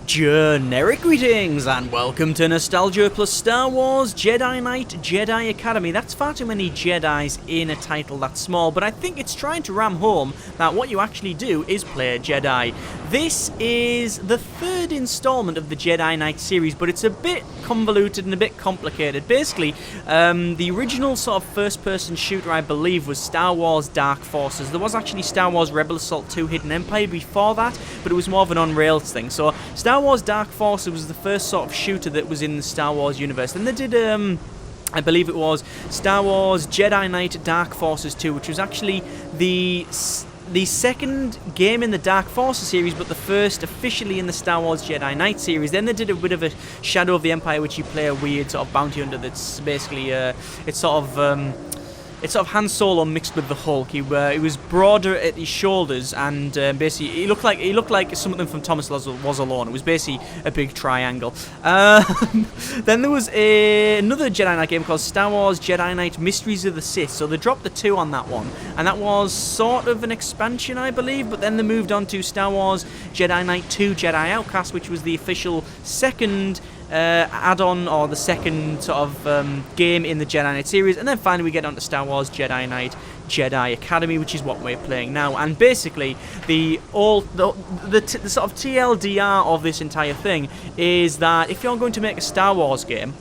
Generic greetings and welcome to Nostalgia plus Star Wars Jedi Knight Jedi Academy. That's far too many Jedis in a title that small, but I think it's trying to ram home that what you actually do is play a Jedi. This is the third installment of the Jedi Knight series, but it's a bit convoluted and a bit complicated. Basically, the original sort of first-person shooter, I believe, was Star Wars Dark Forces. There was actually Star Wars Rebel Assault 2 Hidden Empire before that, but it was more of an on-rails thing. So Star Wars Dark Forces was the first sort of shooter that was in the Star Wars universe. Then they did, I believe it was Star Wars Jedi Knight Dark Forces 2, which was actually the second game in the Dark Forces series, but the first officially in the Star Wars Jedi Knight series. Then they did a bit of a Shadow of the Empire, which you play a weird sort of bounty hunter that's basically, it's sort of Han Solo mixed with the Hulk. He was broader at his shoulders, and basically he looked like something from Thomas Was Alone. It was basically a big triangle. Then there was another Jedi Knight game called Star Wars Jedi Knight Mysteries of the Sith. So they dropped the 2 on that one, and that was sort of an expansion, I believe. But then they moved on to Star Wars Jedi Knight 2 Jedi Outcast, which was the official second add-on, or the second sort of game in the Jedi Knight series. And then finally we get on to Star Wars Jedi Knight Jedi Academy, which is what we're playing now. And basically the sort of TLDR of this entire thing is that if you're going to make a Star Wars game,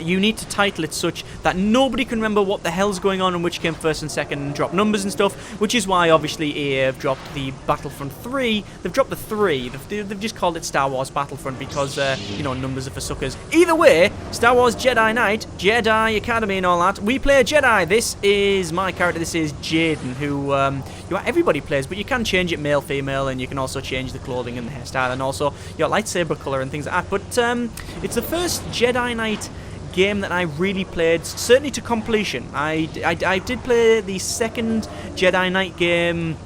you need to title it such that nobody can remember what the hell's going on and which came first and second, and drop numbers and stuff, which is why obviously EA have dropped the Battlefront 3. They've dropped the 3. They've just called it Star Wars Battlefront because, you know, numbers are for suckers. Either way, Star Wars Jedi Knight, Jedi Academy and all that, we play a Jedi. This is my character. This is Jaden, who everybody plays, but you can change it male, female, and you can also change the clothing and the hairstyle, and also your lightsaber colour and things like that. But it's the first Jedi Knight game that I really played, certainly to completion. I did play the second Jedi Knight game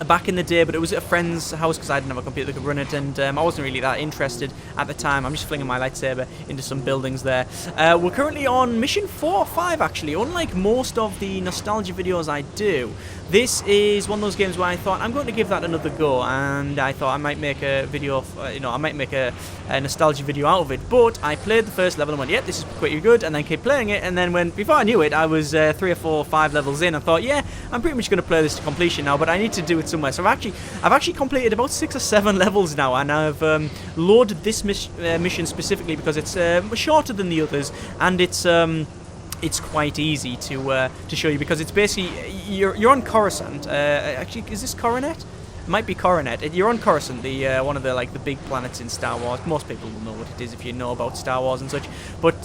back in the day, but it was at a friend's house because I didn't have a computer that could run it, and I wasn't really that interested at the time. I'm just flinging my lightsaber into some buildings there. We're currently on mission 4 or 5, actually. Unlike most of the nostalgia videos I do, this is one of those games where I thought I'm going to give that another go, and I thought I might make a video of, I might make a nostalgia video out of it. But I played the first level and went, yeah, this is pretty good, and then kept playing it, and then before I knew it, I was 3 or 4 or 5 levels in. I thought, yeah, I'm pretty much going to play this to completion now, but I need to do it somewhere. So I've actually completed about 6 or 7 levels now, and I've loaded this mission specifically because it's shorter than the others, and it's quite easy to show you, because it's basically you're on Coruscant. Actually, is this Coronet? It might be Coronet. You're on Coruscant, the one of the big planets in Star Wars. Most people will know what it is if you know about Star Wars and such. But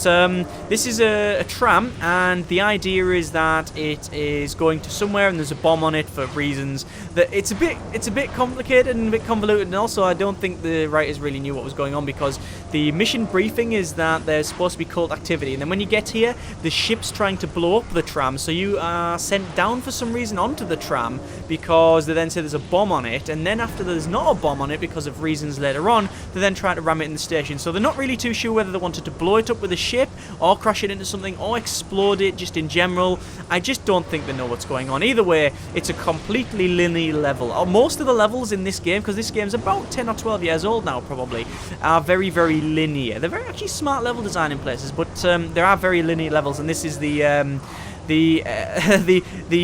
this is a tram, and the idea is that it is going to somewhere, and there's a bomb on it for reasons that it's a bit complicated and a bit convoluted. And also, I don't think the writers really knew what was going on, because the mission briefing is that there's supposed to be cult activity, and then when you get here, the ship's trying to blow up the tram, so you are sent down for some reason onto the tram, because they then say there's a bomb on it. And then after there's not a bomb on it, because of reasons later on, they then try to ram it in the station. So they're not really too sure whether they wanted to blow it up with a ship, or crash it into something, or explode it just in general. I just don't think they know what's going on. Either way, it's a completely linear level. Most of the levels in this game, because this game's about 10 or 12 years old now probably, are very, very linear. They're very actually smart level design in places, but there are very linear levels, and this is the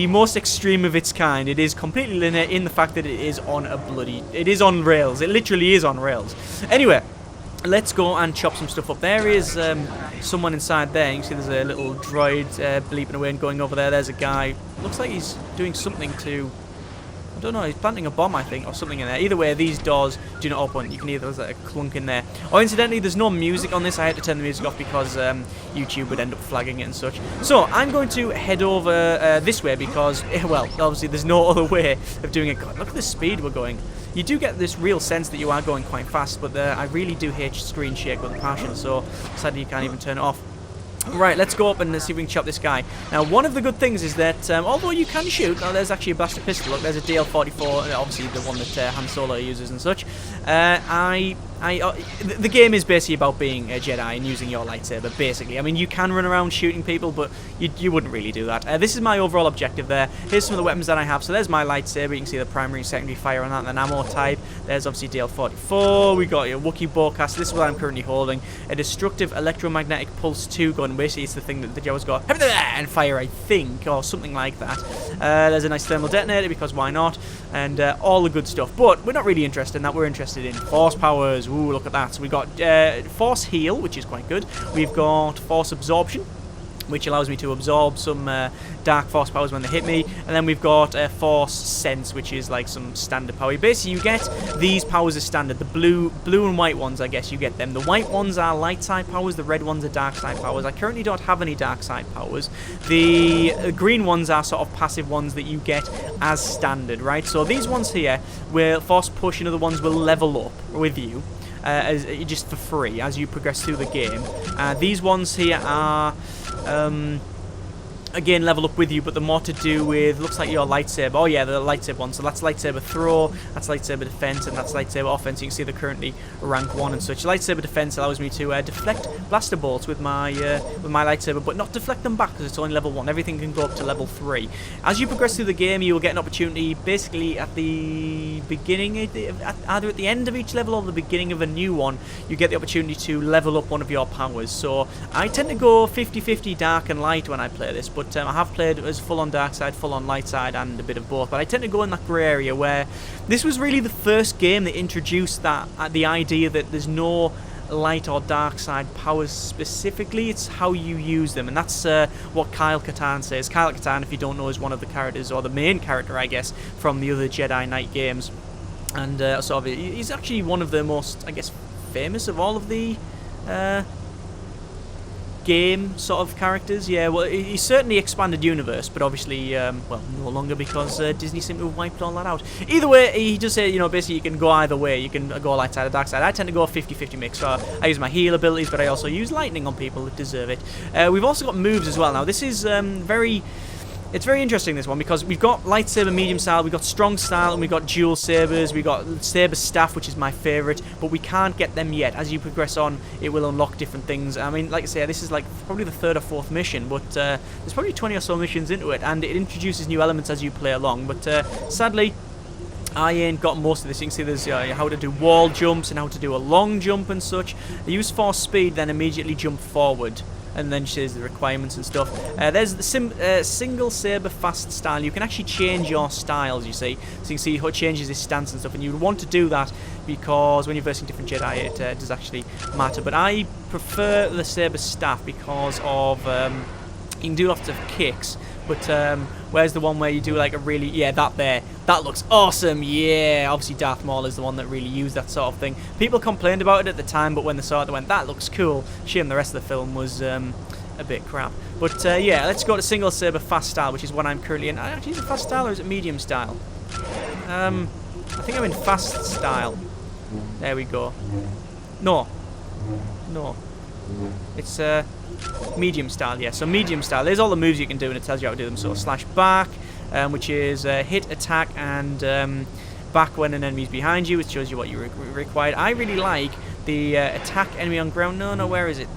most extreme of its kind. It is completely linear in the fact that it is on rails. It literally is on rails. Anyway, let's go and chop some stuff up. There is someone inside there. You can see there's a little droid bleeping away and going over there. There's a guy. Looks like he's doing something to, I don't know, he's planting a bomb, I think, or something in there. Either way, these doors do not open. You can hear there's like a clunk in there. Oh, incidentally, there's no music on this. I had to turn the music off because YouTube would end up flagging it and such. So I'm going to head over this way because, well, obviously there's no other way of doing it. God, look at the speed we're going. You do get this real sense that you are going quite fast, but I really do hate screen shake with a passion, so sadly you can't even turn it off. Right, let's go up and see if we can chop this guy. Now, one of the good things is that, although you can shoot, now there's actually a blaster pistol. Look, there's a DL-44, obviously the one that Han Solo uses and such. The game is basically about being a Jedi and using your lightsaber, basically. I mean, you can run around shooting people, but you wouldn't really do that. This is my overall objective there. Here's some of the weapons that I have. So there's my lightsaber. You can see the primary and secondary fire on that, and then ammo type. There's obviously DL-44. We got your Wookiee bowcast. This is what I'm currently holding. A destructive electromagnetic pulse 2 gun. Basically, it's the thing that the Jawas go and fire, I think, or something like that. There's a nice thermal detonator, because why not? And all the good stuff. But we're not really interested in that. We're interested in force powers. Ooh, look at that. So we've got force heal, which is quite good. We've got force absorption, which allows me to absorb some dark force powers when they hit me. And then we've got force sense, which is like some standard power. Basically, you get these powers as standard. The blue and white ones, I guess you get them. The white ones are light side powers. The red ones are dark side powers. I currently don't have any dark side powers. The green ones are sort of passive ones that you get as standard, right? So these ones here will force push, and other ones will level up with you. Just for free as you progress through the game. These ones here are again level up with you, but they're more to do with, looks like your lightsaber. Oh yeah, the lightsaber one. So that's lightsaber throw, that's lightsaber defense, and that's lightsaber offense. You can see they're currently rank 1 and such. Lightsaber defense allows me to deflect blaster bolts with my lightsaber, but not deflect them back because it's only level 1. Everything can go up to level 3. As you progress through the game, you will get an opportunity basically at the beginning, either at the end of each level or the beginning of a new one, you get the opportunity to level up one of your powers. So I tend to go 50-50 dark and light when I play this, but I have played as full-on dark side, full-on light side, and a bit of both. But I tend to go in that grey area where this was really the first game that introduced that the idea that there's no light or dark side powers specifically. It's how you use them, and that's what Kyle Katarn says. Kyle Katarn, if you don't know, is one of the characters, or the main character, I guess, from the other Jedi Knight games, and sort of he's actually one of the most, I guess, famous of all of the game sort of characters. Yeah, well, he's certainly expanded universe, but obviously, well, no longer, because Disney seem to have wiped all that out. Either way, he just said, you know, basically you can go either way. You can go light side or dark side. I tend to go 50-50 mix. So I use my heal abilities, but I also use lightning on people that deserve it. We've also got moves as well. Now, this is it's very interesting, this one, because we've got lightsaber medium style, we've got strong style, and we've got dual sabers, we've got saber staff, which is my favourite, but we can't get them yet. As you progress on, it will unlock different things. I mean, like I say, this is like probably the 3rd or 4th mission, but there's probably 20 or so missions into it, and it introduces new elements as you play along. But sadly, I ain't got most of this. You can see there's how to do wall jumps and how to do a long jump and such. I use force speed, then immediately jump forward, and then shows the requirements and stuff. There's the single saber fast style. You can actually change your styles, you see. So you can see how it changes his stance and stuff, and you would want to do that because when you're versing different Jedi, it does actually matter. But I prefer the saber staff because of you can do lots of kicks. But where's the one where you do like a really, yeah, that looks awesome, yeah. Obviously Darth Maul is the one that really used that sort of thing. People complained about it at the time, but when they saw it, they went, that looks cool. Shame the rest of the film was a bit crap. But yeah, let's go to single saber fast style, which is what I'm currently in. Actually, is it fast style or is it medium style? I think I'm in fast style. There we go. No. It's medium style, yeah. So medium style, there's all the moves you can do, and it tells you how to do them. So slash back, which is hit, attack, and back when an enemy's behind you. It shows you what you required. I really like the attack enemy on ground. No, where is it?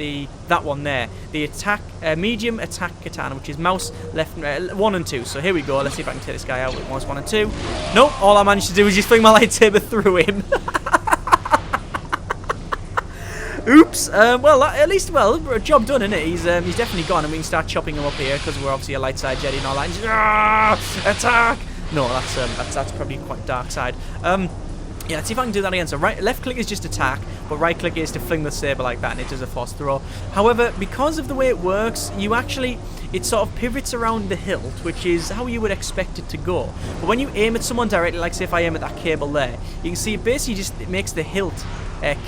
That one there. The attack, medium attack katana, which is mouse left, 1 and 2. So here we go. Let's see if I can take this guy out with mouse 1 and 2. Nope. All I managed to do was just fling my lightsaber through him. Oops. Well, at least, job done, innit? He's definitely gone, and we can start chopping him up here because we're obviously a light side Jedi and all that. And attack! No, that's probably quite dark side. Yeah, let's see if I can do that again. So left click is just attack, but right click is to fling the saber like that, and it does a force throw. However, because of the way it works, it sort of pivots around the hilt, which is how you would expect it to go. But when you aim at someone directly, like say if I aim at that cable there, you can see it basically it makes the hilt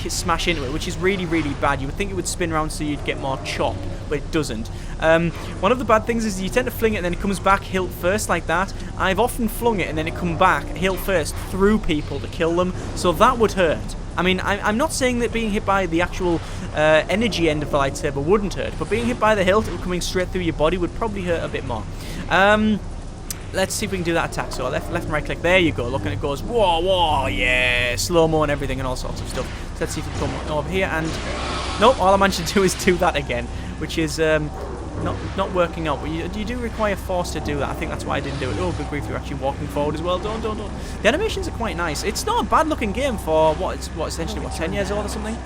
smash into it, which is really, really bad. You would think it would spin around so you'd get more chop, but it doesn't. One of the bad things is you tend to fling it and then it comes back hilt first like that. I've often flung it and then it come back hilt first through people to kill them, so that would hurt. I mean, I'm not saying that being hit by the actual energy end of the lightsaber wouldn't hurt, but being hit by the hilt coming straight through your body would probably hurt a bit more. Let's see if we can do that attack. So left and right click. There you go. Look, and it goes, whoa, whoa, yeah, slow-mo and everything and all sorts of stuff. So let's see if we can come over here and... Nope, all I managed to do is do that again, which is not working out. But you do require force to do that. I think that's why I didn't do it. Oh, good grief, you're actually walking forward as well. Don't. The animations are quite nice. It's not a bad-looking game for, essentially, 10 years old or something?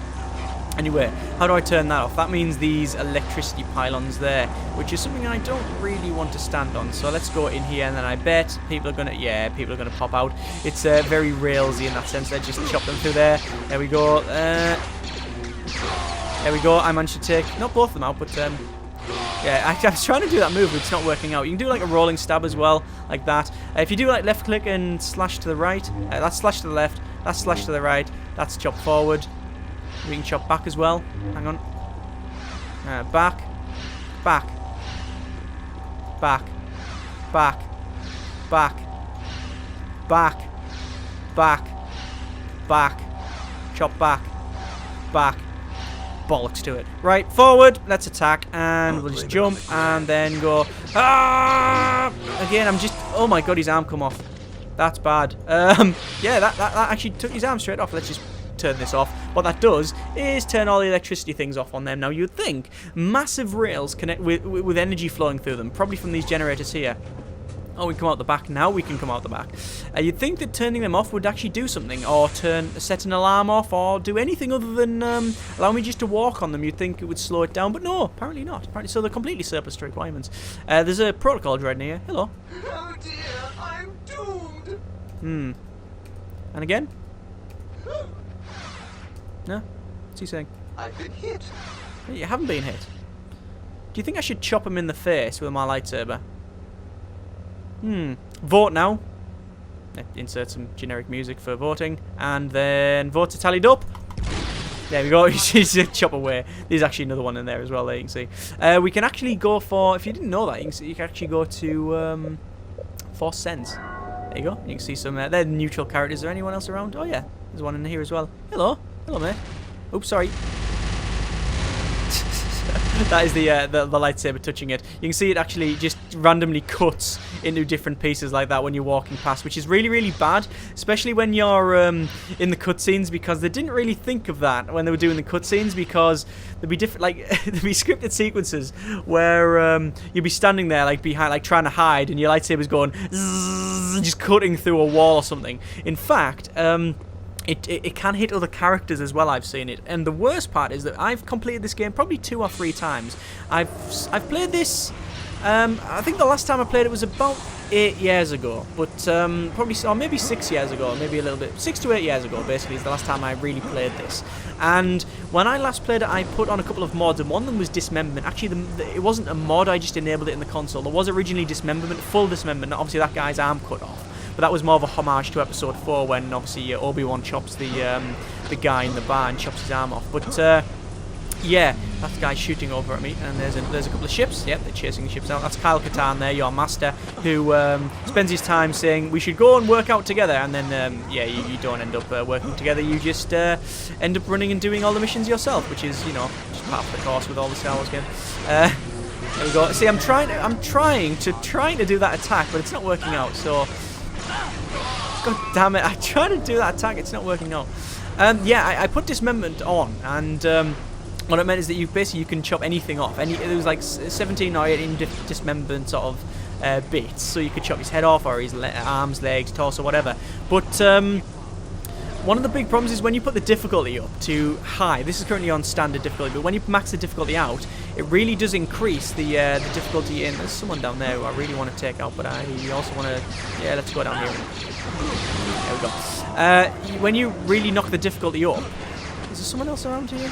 Anyway, how do I turn that off? That means these electricity pylons there, which is something I don't really want to stand on. So let's go in here, and then I bet people are gonna pop out. It's very railsy in that sense. Let's just chop them through there. There we go. There we go. I managed to take not both of them out, but yeah, I was trying to do that move, but it's not working out. You can do like a rolling stab as well, like that. If you do like left click and slash to the right, that's slash to the left, that's slash to the right, that's chop forward. We can chop back as well. Hang on. Back. Back. Back. Back. Back. Back. Back. Back. Chop back. Back. Bollocks to it. Right, forward. Let's attack. And we'll just jump and then go. Ah! Again, I'm just... Oh my god, his arm come off. That's bad. Yeah, that actually took his arm straight off. Let's just... turn this off. What that does is turn all the electricity things off on them. Now you'd think massive rails connect with energy flowing through them, probably from these generators here. Oh, we can come out the back. Now we can come out the back. You'd think that turning them off would actually do something, or set an alarm off, or do anything other than allow me just to walk on them. You'd think it would slow it down, but no, apparently not. Apparently, so they're completely surplus to requirements. There's a protocol droid near. Hello. Oh dear, I'm doomed. And again. No? What's he saying? I've been hit. You haven't been hit. Do you think I should chop him in the face with my lightsaber? Vote now. Insert some generic music for voting. And then votes are tallied up. There we go. He's chop away. There's actually another one in there as well there, you can see. We can actually go for... If you didn't know that, you can actually go to Force Sense. There you go. You can see some... they're neutral characters. Is there anyone else around? Oh, yeah. There's one in here as well. Hello. Hello, mate. Oops, sorry. That is the lightsaber touching it. You can see it actually just randomly cuts into different pieces like that when you're walking past, which is really, really bad, especially when you're in the cutscenes, because they didn't really think of that when they were doing the cutscenes, because there'd be different, like, there'd be scripted sequences where you'd be standing there, like, behind, like, trying to hide, and your lightsaber's going zzz, just cutting through a wall or something. In fact, It can hit other characters as well, I've seen it. And the worst part is that I've completed this game probably 2 or 3 times. I've played this, I think the last time I played it was about 8 years ago. But probably, or maybe 6 years ago, maybe a little bit, 6 to 8 years ago basically is the last time I really played this. And when I last played it, I put on a couple of mods, and one of them was Dismemberment. Actually, it wasn't a mod, I just enabled it in the console. There was originally Dismemberment, full Dismemberment, obviously that guy's arm cut off. But that was more of a homage to Episode 4 when obviously Obi-Wan chops the guy in the bar and chops his arm off. But yeah, that guy's shooting over at me, and there's a couple of ships. Yep, they're chasing the ships out. That's Kyle Katarn there, your master, who spends his time saying we should go and work out together, and then yeah, you don't end up working together. You just end up running and doing all the missions yourself, which is, you know, just part of the course with all the Star Wars games. There we go. See, I'm trying to do that attack, but it's not working out. So. God damn it, I tried to do that attack, it's not working out. Yeah, I put Dismemberment on, and what it meant is that you can chop anything off. There was like 17 or 18 dismemberment sort of bits, so you could chop his head off, or his arms, legs, torso, whatever. But one of the big problems is when you put the difficulty up to high. This is currently on standard difficulty, but when you max the difficulty out, it really does increase the difficulty in. There's someone down there who I really want to take out, but I also want to... Yeah, let's go down here. There we go. When you really knock the difficulty up... Is there someone else around here?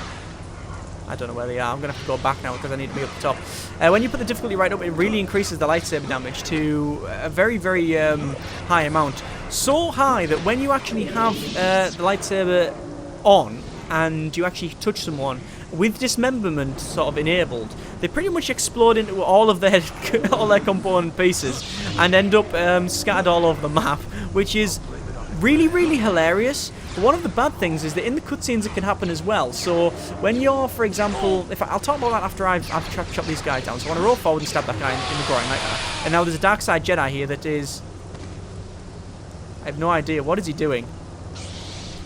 I don't know where they are. I'm going to have to go back now because I need to be up the top. When you put the difficulty right up, it really increases the lightsaber damage to a very, very high amount. So high that when you actually have the lightsaber on and you actually touch someone with Dismemberment sort of enabled, they pretty much explode into all of their component pieces and end up scattered all over the map, which is really, really hilarious. But one of the bad things is that in the cutscenes it can happen as well. So when you're, for example, I'll talk about that after I've chopped these guys down. So I want to roll forward and stab that guy in the groin like that. And now there's a dark side Jedi here that is... I have no idea. What is he doing?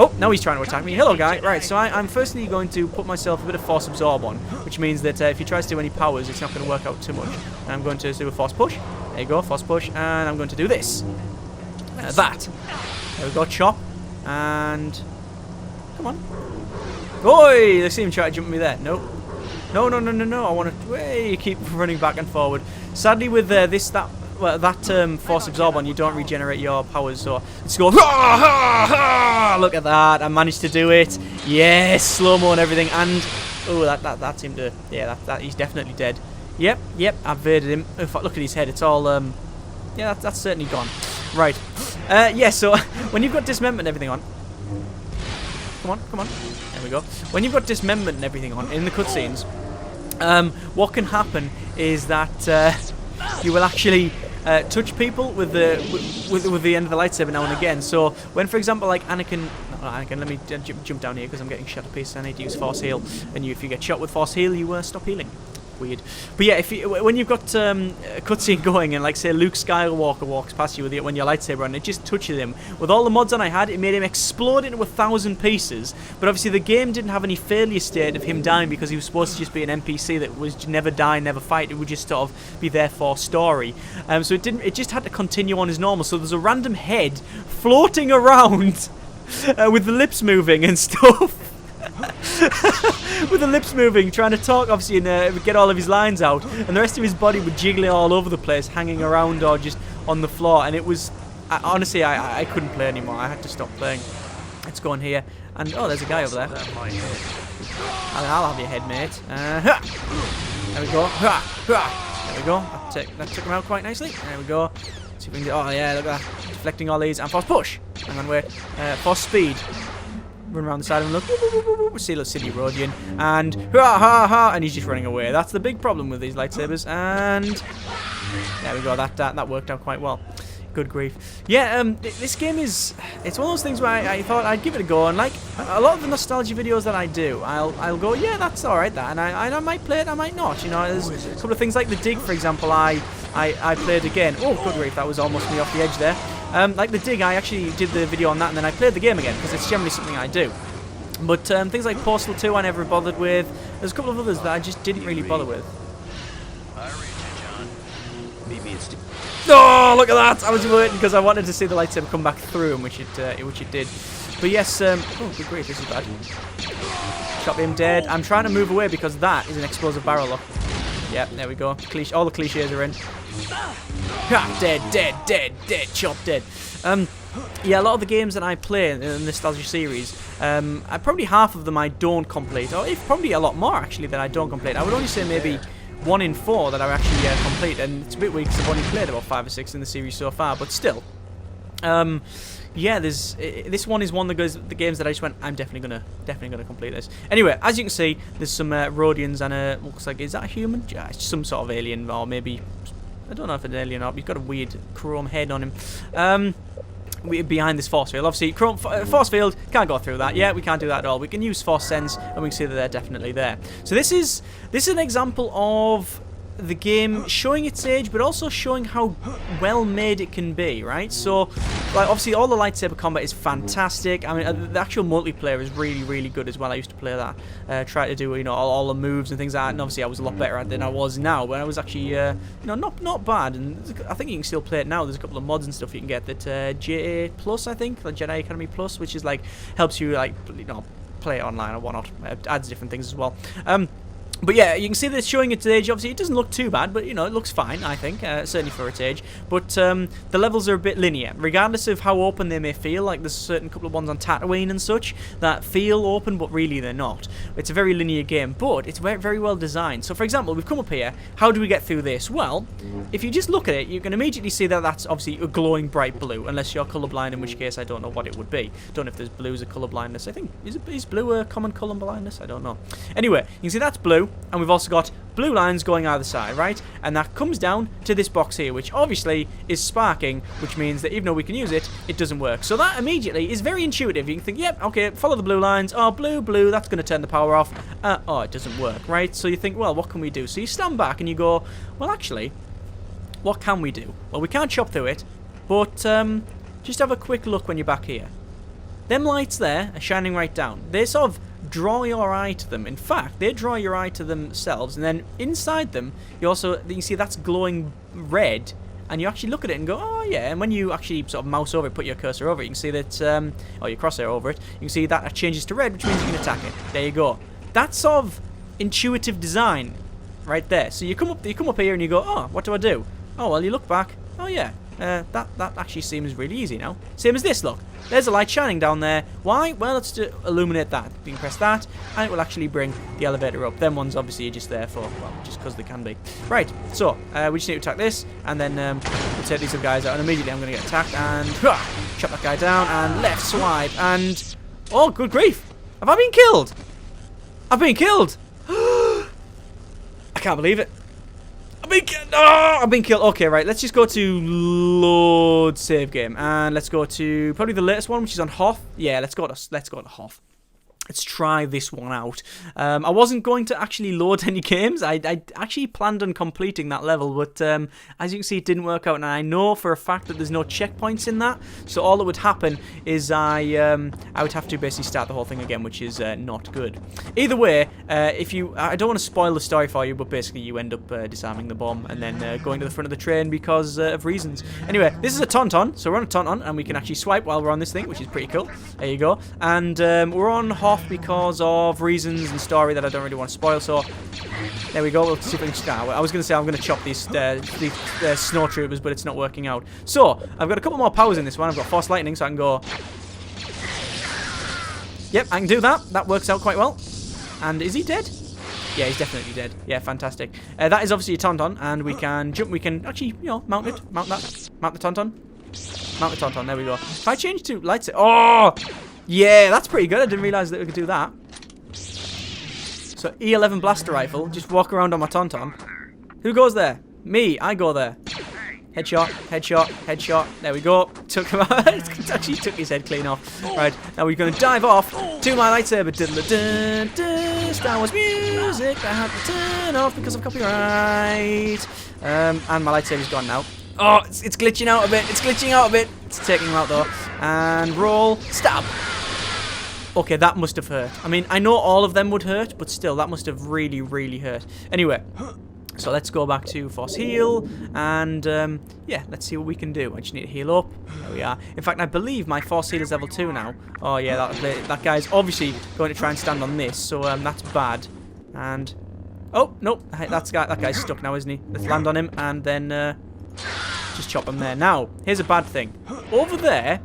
Oh, now he's trying to attack me. Hello, guy. Right, so I'm firstly going to put myself a bit of Force Absorb on, which means that if he tries to do any powers, it's not going to work out too much. And I'm going to do a Force Push. There you go, Force Push. And I'm going to do this. That. There we go, chop. And... Come on. Oi! They seem to try to jump me there. Nope. No. I want to... Way, you keep running back and forward. Sadly, with that Force Absorb on, you don't regenerate your powers, so let's go. Look at that, I managed to do it. Yes, slow-mo and everything, and oh, that seemed to, yeah, that he's definitely dead. Yep, I've evaded him. In fact, look at his head, it's all, yeah, that's certainly gone. Right, yeah, so when you've got Dismemberment and everything on, come on, there we go. When you've got Dismemberment and everything on in the cutscenes, what can happen is that you will actually touch people with the end of the lightsaber now and again. So when, for example, like Anakin, let me jump down here because I'm getting shot to pieces. I need to use Force Heal, and if you get shot with Force Heal, you stop healing. Weird. But yeah, when you've got a cutscene going and, like, say Luke Skywalker walks past you when your lightsaber on, it just touches him. With all the mods on I had, it made him explode into 1,000 pieces. But obviously the game didn't have any failure state of him dying because he was supposed to just be an NPC that was never die, never fight. It would just sort of be there for story. So it just had to continue on as normal. So there's a random head floating around with the lips moving and stuff. With the lips moving, trying to talk, obviously, and get all of his lines out, and the rest of his body would jiggling all over the place, hanging around or just on the floor, and it was, honestly, I couldn't play anymore. I had to stop playing. Let's go in here, and oh, there's a guy over there. I'll have your head, mate. There we go. There we go. That took him out quite nicely. There we go. See if we can get, oh yeah, look at that. Deflecting all these, and Force Push. Hang on, wait. Force Speed. Run around the side of him, look, see little City Rodian, and and he's just running away. That's the big problem with these lightsabers, and there we go, that worked out quite well. Good grief. Yeah, this game it's one of those things where I thought I'd give it a go, and like a lot of the nostalgia videos that I do, I'll go, yeah, that's alright, that, and I might play it, I might not, you know. There's a couple of things like the Dig, for example, I played again. Oh, good grief, that was almost me off the edge there. Like the Dig, I actually did the video on that, and then I played the game again, because it's generally something I do. But things like Postal 2 I never bothered with. There's a couple of others that I just didn't really bother with. Oh, look at that! I was waiting because I wanted to see the lightsaber come back through him, which it did. But yes, oh, good grief, this is bad. Chop him dead. I'm trying to move away because that is an explosive barrel lock. Yep, there we go. All the cliches are in. Dead, chop dead. Yeah, a lot of the games that I play in the Nostalgia series, probably half of them I don't complete, or if probably a lot more actually that I don't complete. I would only say maybe 1 in 4 that I actually complete, and it's a bit weird because I've only played about 5 or 6 in the series so far, but still. Yeah, this one is one of the games that I just went, I'm definitely gonna complete this. Anyway, as you can see, there's some Rodians and looks like, is that a human? Yeah, it's some sort of alien, or maybe, I don't know if it's an alien or not. He's got a weird chrome head on him. Behind this force field, obviously, force field can't go through that. Yeah, we can't do that at all. We can use force sense, and we can see that they're definitely there. So this is an example of the game showing its age, but also showing how well made it can be, right? So, like, obviously, all the lightsaber combat is fantastic. I mean, the actual multiplayer is really, really good as well. I used to play that, try to do, you know, all the moves and things like that. And obviously, I was a lot better at it than I was now, but I was actually, you know, not bad. And I think you can still play it now. There's a couple of mods and stuff you can get that JA Plus, I think, the Jedi Academy Plus, which is like helps you, like, you know, play it online or whatnot. It adds different things as well. But yeah, you can see that it's showing its age. Obviously, it doesn't look too bad, but, you know, it looks fine, I think, certainly for its age. But the levels are a bit linear, regardless of how open they may feel. Like, there's a certain couple of ones on Tatooine and such that feel open, but really they're not. It's a very linear game, but it's very, very well designed. So, for example, we've come up here. How do we get through this? Well, if you just look at it, you can immediately see that that's obviously a glowing bright blue, unless you're colourblind, in which case I don't know what it would be. Don't know if there's blue as a colour blindness. I think, is blue a common colour blindness? I don't know. Anyway, you can see that's blue. blue, and we've also got blue lines going either side, right? And that comes down to this box here, which obviously is sparking, which means that even though we can use it, it doesn't work. So that immediately is very intuitive. You can think, yep, okay, follow the blue lines. Oh, blue, blue, that's going to turn the power off. Oh, it doesn't work, right? So you think, well, what can we do? So you stand back and you go, well, actually, what can we do? Well, we can't chop through it, but just have a quick look when you're back here. Them lights there are shining right down. They sort of draw your eye to them. In fact, they draw your eye to themselves, and then inside them, you can see that's glowing red, and you actually look at it and go, oh yeah. And when you actually sort of mouse over it, put your cursor over it, you can see that, or your crosshair over it, you can see that changes to red, which means you can attack it. There you go. That's sort of intuitive design right there. So you come up here and you go, oh, what do I do? Oh, well, you look back. Oh yeah. That actually seems really easy now. Same as this, look. There's a light shining down there. Why? Well, it's to illuminate that. You can press that, and it will actually bring the elevator up. Them ones, obviously, are just there for, well, just because they can be. Right, so, we just need to attack this, and then we'll take these other guys out, and immediately I'm going to get attacked, and chop that guy down, and left swipe, and... Oh, good grief! Have I been killed? I've been killed! I can't believe it. I've been killed. Okay, right. Let's just go to load save game, and let's go to probably the latest one, which is on Hoth. Yeah, let's go to Hoth. Let's try this one out. I wasn't going to actually load any games. I actually planned on completing that level, but as you can see, it didn't work out. And I know for a fact that there's no checkpoints in that. So all that would happen is I would have to basically start the whole thing again, which is not good. Either way, I don't want to spoil the story for you, but basically you end up disarming the bomb and then going to the front of the train because of reasons. Anyway, this is a Tauntaun, so we're on a Tauntaun, and we can actually swipe while we're on this thing, which is pretty cool. There you go. And we're on Hoth because of reasons and story that I don't really want to spoil. So there we go. We'll see if we can. I was going to say I'm going to chop these snow troopers, but it's not working out. So I've got a couple more powers in this one. I've got Force Lightning, so I can go. Yep, I can do that. That works out quite well. And is he dead? Yeah, he's definitely dead. Yeah, fantastic. That is obviously a Tauntaun, and we can jump. We can actually, mount it. Mount that. Mount the Tauntaun. Mount the Tauntaun. There we go. If I change to Lightsaber. Oh! Yeah, that's pretty good. I didn't realise that we could do that. So, E11 blaster rifle. Just walk around on my Tauntaun. Who goes there? Me. I go there. Headshot, headshot, headshot. There we go. Took him out. It actually took his head clean off. Right, now we're going to dive off to my lightsaber. Star Wars music. I have to turn off because of copyright. And my lightsaber's gone now. Oh, it's glitching out a bit. It's glitching out a bit. It's taking him out though. And roll. Stab. Okay, that must have hurt. I mean, I know all of them would hurt, but still, that must have really, really hurt. Anyway, so let's go back to Force Heal, and yeah, let's see what we can do. I just need to heal up. There we are. In fact, I believe my Force Heal is level 2 now. Oh yeah, that guy's obviously going to try and stand on this, so that's bad. And oh nope, that guy's stuck now, isn't he? Let's land on him, and then just chop him there. Now, here's a bad thing. Over there,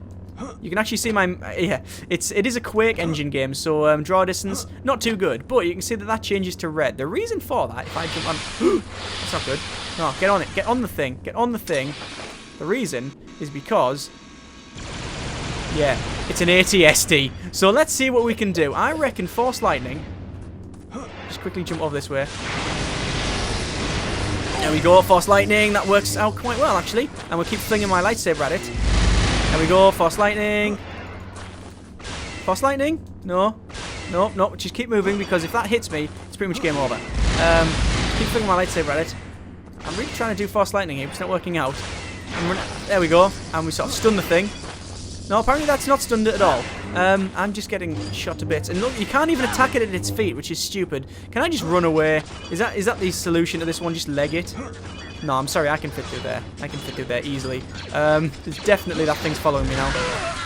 you can actually see my... yeah, it is a Quake engine game, so draw distance, not too good. But you can see that changes to red. The reason for that, if I jump on... that's not good. No, get on it. Get on the thing. Get on the thing. The reason is because... yeah, it's an ATSD. So let's see what we can do. I reckon Force Lightning... just quickly jump over this way. There we go, Force Lightning. That works out quite well, actually. And we'll keep flinging my lightsaber at it. There we go, Force Lightning. Force Lightning? No. No, no, just keep moving, because if that hits me, it's pretty much game over. Keep flinging my lightsaber at it. I'm really trying to do Force Lightning here, but it's not working out. There we go. And we sort of stun the thing. No, apparently that's not stunned it at all. I'm just getting shot to bits. And look, you can't even attack it at its feet, which is stupid. Can I just run away? Is that the solution to this one? Just leg it? No, I'm sorry, I can fit through there. I can fit through there easily. There's definitely that thing's following me now.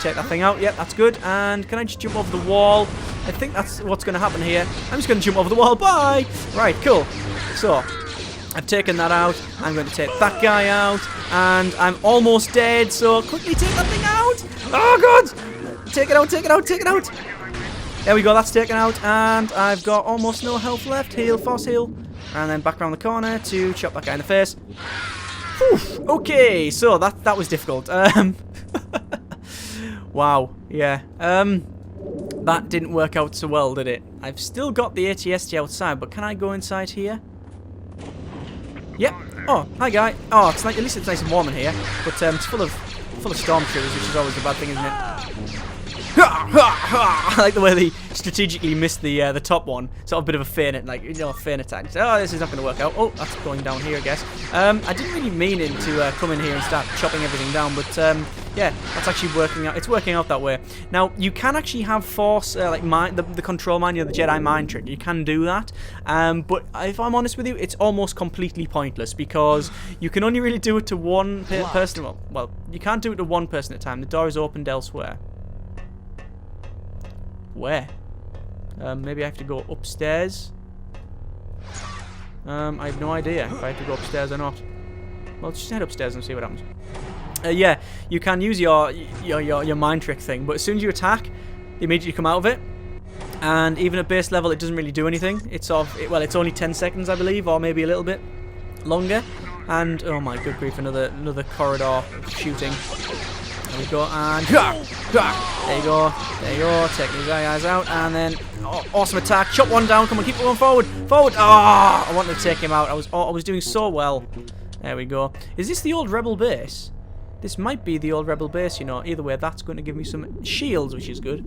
Check that thing out. Yep, that's good. And can I just jump over the wall? I think that's what's going to happen here. I'm just going to jump over the wall. Bye! Right, cool. So, I've taken that out. I'm going to take that guy out. And I'm almost dead, so quickly take that thing out. Oh, God! Take it out, take it out, take it out. There we go, that's taken out. And I've got almost no health left. Heal, Force Heal. And then back around the corner to chop that guy in the face. Whew, okay, so that was difficult. Wow, yeah. That That didn't work out so well, did it? I've still got the ATST outside, but can I go inside here? Yep. Oh, hi guy. Oh, it's like, at least it's nice and warm in here, but it's full of stormtroopers, which is always a bad thing, isn't it? I like the way they strategically missed the top one. Sort of a bit of a feint, a feint attack. Oh, this is not going to work out. Oh, that's going down here, I guess. I didn't really mean it to come in here and start chopping everything down, but yeah, that's actually working out. It's working out that way. Now, you can actually have force, the control mind, the Jedi mind trick. You can do that, but if I'm honest with you, it's almost completely pointless because you can only really do it to one person. Well, you can't do it to one person at a time. The door is opened elsewhere. Where? Maybe I have to go upstairs. I have no idea if I have to go upstairs or not. Well, just head upstairs and see what happens. Yeah, you can use your mind trick thing, but as soon as you attack, you immediately come out of it. And even at base level, it doesn't really do anything. It's it's only 10 seconds, I believe, or maybe a little bit longer. And oh my good grief, another corridor shooting. There we go, and there you go, take these guys out, and then awesome attack, chop one down, come on, keep going forward, I wanted to take him out, I was doing so well. There we go. Is this the old rebel base? This might be the old rebel base, either way, that's going to give me some shields, which is good.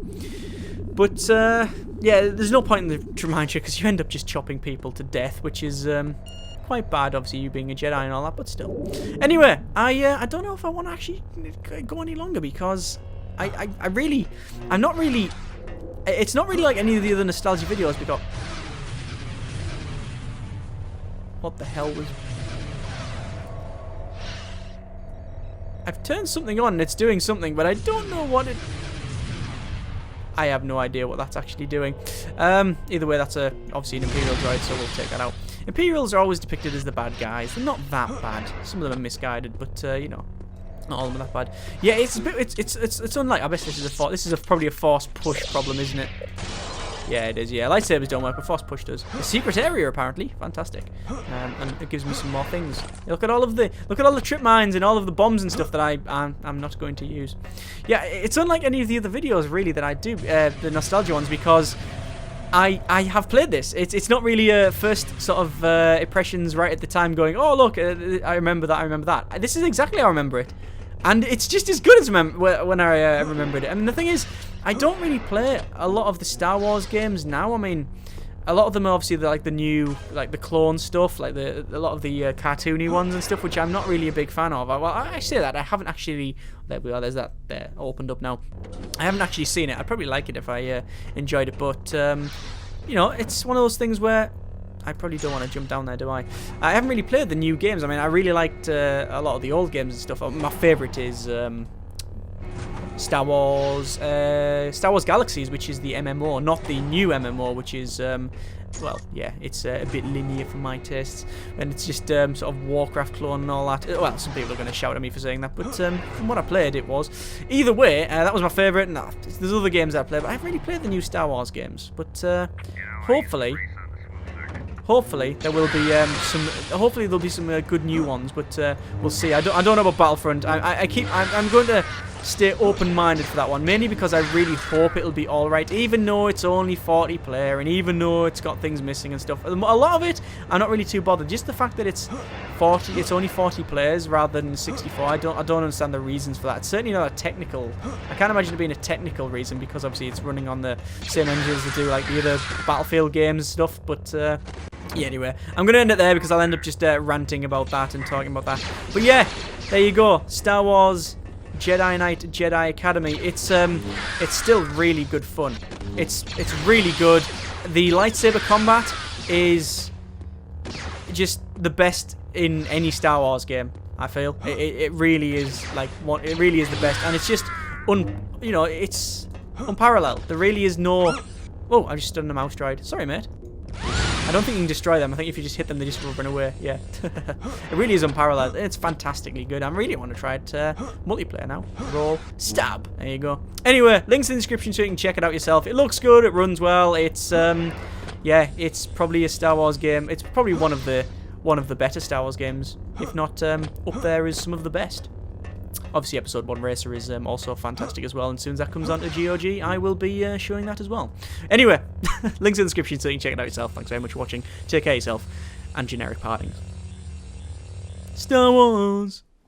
But yeah, there's no point in the Tremine trick because you end up just chopping people to death, which is quite bad, obviously, you being a Jedi and all that, but still. Anyway, I don't know if I want to actually go any longer because I'm not really. It's not really like any of the other nostalgia videos because. What the hell was? I've turned something on and it's doing something, but I don't know what it. I have no idea what that's actually doing. Either way, that's obviously an Imperial droid, so we'll take that out. Imperials are always depicted as the bad guys. They're not that bad. Some of them are misguided, but not all of them are that bad. Yeah, it's a bit. It's unlike. I bet this is probably a force push problem, isn't it? Yeah, it is. Yeah, lightsabers don't work, but force push does. A secret area apparently, fantastic, and it gives me some more things. Look at all the trip mines and all of the bombs and stuff that I'm not going to use. Yeah, it's unlike any of the other videos really that I do, the nostalgia ones, because I have played this. It's not really a first sort of impressions right at the time going, oh look, I remember that. This is exactly how I remember it. And it's just as good as when I remembered it. I mean, the thing is, I don't really play a lot of the Star Wars games now. I mean, a lot of them are obviously the new, the clone stuff, a lot of the cartoony ones and stuff, which I'm not really a big fan of. Well, I say that, I haven't actually, there we are, there's that there, opened up now. I haven't actually seen it. I'd probably like it if I enjoyed it, but, it's one of those things where I probably don't want to jump down there, do I? I haven't really played the new games. I mean, I really liked a lot of the old games and stuff. My favourite is Star Wars Galaxies, which is the MMO, not the new MMO, which is, well, yeah, it's a bit linear for my tastes. And it's just sort of Warcraft clone and all that. Well, some people are going to shout at me for saying that, but from what I played, it was. Either way, that was my favourite. And there's other games I play, but I haven't really played the new Star Wars games. But hopefully there will be Hopefully there'll be some good new ones, but we'll see. I don't know about Battlefront. I'm going to stay open-minded for that one, mainly because I really hope it'll be all right, even though it's only 40 player, and even though it's got things missing and stuff. A lot of it, I'm not really too bothered. Just the fact that it's only 40 players rather than 64. I don't understand the reasons for that. It's certainly not a technical. I can't imagine it being a technical reason because obviously it's running on the same engines that do like the other Battlefield games and stuff, but. Yeah, anyway, I'm going to end it there because I'll end up just ranting about that and talking about that. But yeah, there you go. Star Wars Jedi Knight Jedi Academy. It's still really good fun. It's really good. The lightsaber combat is just the best in any Star Wars game, I feel. It really is it really is the best, and it's just it's unparalleled. There really is no. Oh, I just stunned a mouse droid. Sorry, mate. I don't think you can destroy them. I think if you just hit them, they just run away. Yeah. It really is unparalleled. It's fantastically good. I really want to try it multiplayer now. Roll. Stab. There you go. Anyway, links in the description so you can check it out yourself. It looks good. It runs well. It's, yeah, it's probably a Star Wars game. It's probably one of the better Star Wars games. If not, up there is some of the best. Obviously, Episode 1 Racer is also fantastic as well, and as soon as that comes onto GOG, I will be showing that as well. Anyway, links in the description so you can check it out yourself. Thanks very much for watching. Take care of yourself, and generic partings. Star Wars!